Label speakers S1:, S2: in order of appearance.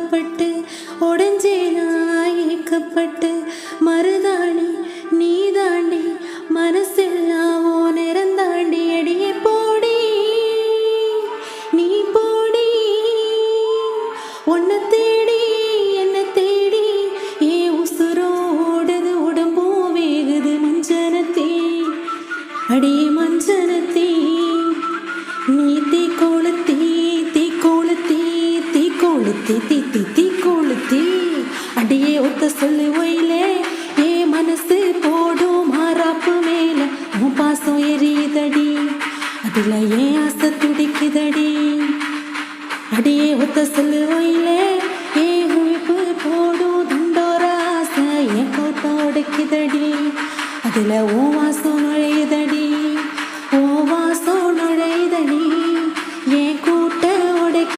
S1: ஆசைப்பட்டு உடஞ்சேனா ஏக்கப்பட்டு மருதாணி நீ தாண்டி மனசெல்லாம் ஓ நிறந்தாண்டி அடியே போடி நீ போடி உன்னை தேடி என்ன தேடி ஏ உசுரோடுது உடம்போ வேகுது மஞ்சனத்தே அடியே மஞ்சனத்தே நீ தீ கொளுத்தி அடியே ஒத்த சொல்லு ஒயிலே ஏ மனசு போடும் மாறாப்பு மேல உன் பாசம் எரியுதடி அதுல ஏன் ஆசை துடிக்குதடி அடியே ஒத்த சொல்லு ஒயிலே ஏ உழைப்பு போடும் தண்டோர ஆசை என் கோட்டை உடைக்குதடி அதுல உன் வாசம் நுழையுதடி